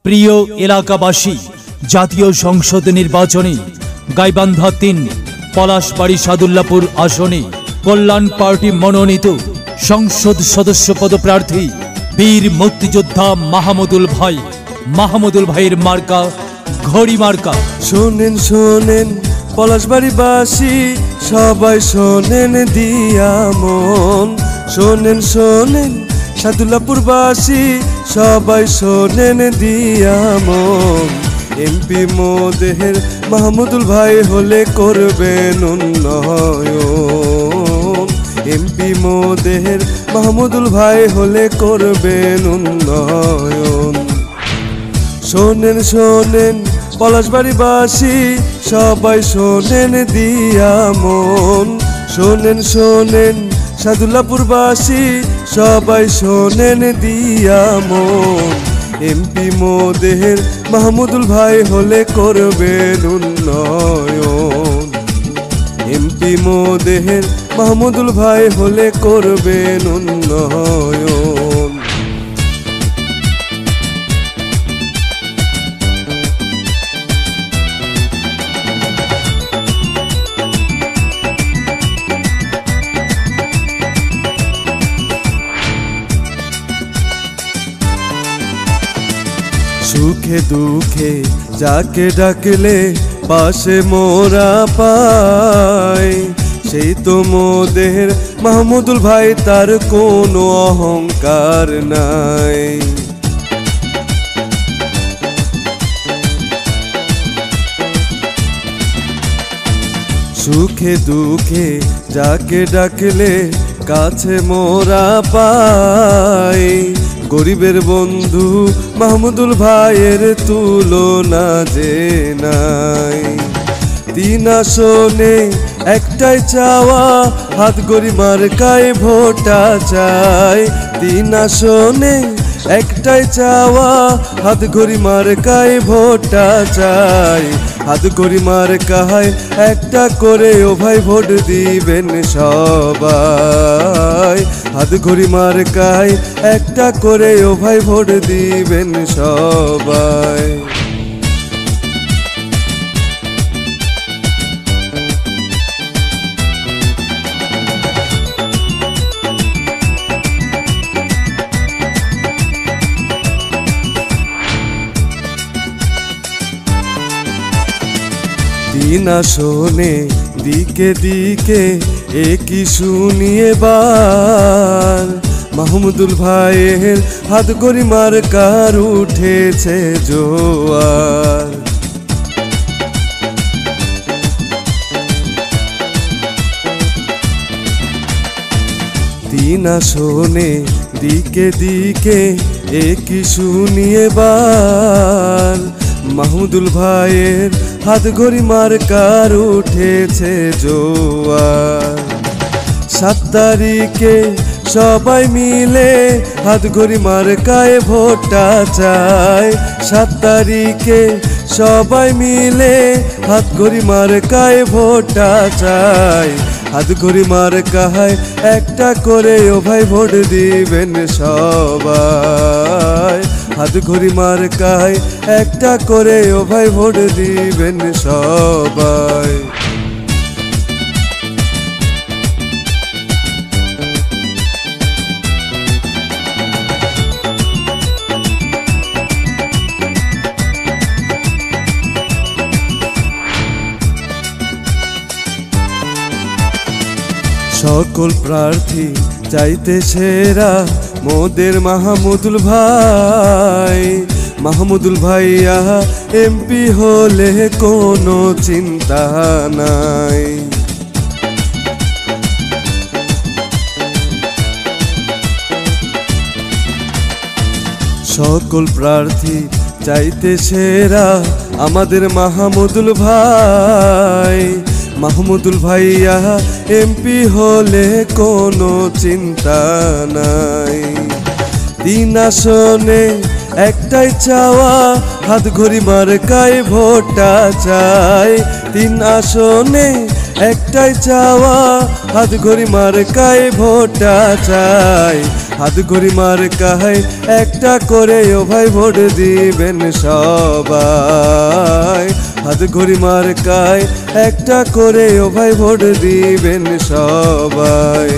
প্রিয় এলাকাবাসী, জাতীয় সংসদ নির্বাচনে গাইবান্ধা ৩ পলাশবাড়ি সাদুল্লাপুর আসনে কল্যাণ পার্টি মনোনীত সংসদ সদস্য পদপ্রার্থী বীর মুক্তিযোদ্ধা মাহমুদুল ভাইয়ের মার্কা ঘড়ি মার্কা। শোনেন শোনেন পলাশবাড়িবাসী, সবাই শোনেন দিয়া মন। শোনেন শোনেন সাদুল্লাপুরবাসী, সবাই শোনেন দিয়া মন। এমপি মোদের মাহমুদুল ভাই হলে করবেন উন্নয়ন। এমপি মোদের মাহমুদুল ভাই হলে করবেন উন্নয়ন। শোনেন শোনেন পলাশবাড়িবাসী, সবাই শোনেন দিয়া মন। শোনেন শোনেন সাদুল্লাপুরবাসী, সবাই শোনেন দিয়া মন। এমপি মোদের মাহমুদুল ভাই হলে করবেন উন্নয়ন। এমপি মোদের মাহমুদুল ভাই হলে করবেন উন্নয়ন। সুখে দুঃখে যাকে ডাকলে পাশে মোরা পাই, সেই তো মোদের মাহমুদুল ভাই, তার কোনো অহংকার নাই। সুখে দুঃখে যাকে ডাকলে কাছে মোরা পাই, গরিবের বন্ধু মাহমুদুল ভাইয়ের তুলনা যে নাই। ৩ আসনে একটাই চাওয়া, হাত গড়ি মার্কায় ভোটা চাই। ৩ আসনে একটাই চাওয়া, হাত গড়ি মার্কায় ভোটা চাই। হাত গড়ি মার্কায় একটা করে ও ভাই ভোট দিবেন সবাই। হাত গড়ি মার্কায় একটা করে ও ভাই ভোট দিবেন সবাই। তিন আসনে দিকে দিকে একই শুনিয়ে বার, মাহমুদুল ভাইয়ের হাত গড়ি মার্কার উঠেছে জোয়ার। তিন আসনে দিকে দিকে একই শুনিয়ে বার, মাহমুদুল ভাইয়ের হাত গড়ি মার্কার উঠেছে জোয়ার। ৭ তারিখে সবাই মিলে হাত গড়ি মার্কায় ভোটটা চাই। ৭ তারিখে সবাই মিলে হাত গড়ি মার্কায় ভোটটা চাই। হাত গড়ি মার্কায় একটা করে ও ভাই ভোট দিবেন সবাই। হাত গড়ি মার্কায় একটা করে ও ভাই ভোট দিবেন সবাই। সকল প্রার্থী চাইতে সেরা মোদের মাহমুদুল ভাই। মাহমুদুল ভাইয়া এমপি হলে কোনো চিন্তা নাই। সকল প্রার্থী চাইতে সেরা আমাদের মাহমুদুল ভাই। মাহমুদুল ভাইয়া এমপি হলে কোনো চিন্তা নাই। ৩ আসনে একটাই চাওয়া, হাত গড়ি মার্কায় ভোটটা চাই। ৩ আসনে একটাই চাওয়া, হাত গড়ি মার্কায় ভোটটা চাই। হাত ঘড়ি মার্কায় একটা করে ও ভাই ভোট দিবেন সবাই। হাত ঘড়ি মার্কায় একটা করে ও ভাই ভোট দিবেন সবাই।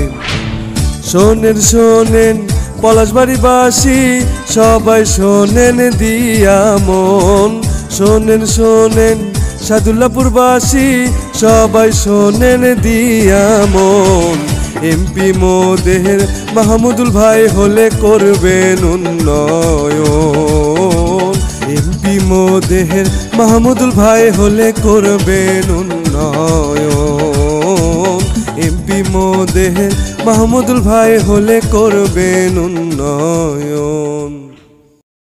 শোনেন শোনেন পলাশবাড়িবাসী সবাই শোনেন দিয়া মন। শোনেন শোনেন সাদুল্লাপুরবাসী সবাই শোনেন দিয়া মন। এমপি মোদের মাহমুদুল ভাই হলে করবেন উন্নয়ন। এমপি মোদের মাহমুদুল ভাই হলে করবেন উন্নয়ন। এমপি মোদের মাহমুদুল ভাই হলে করবেন উন্নয়ন।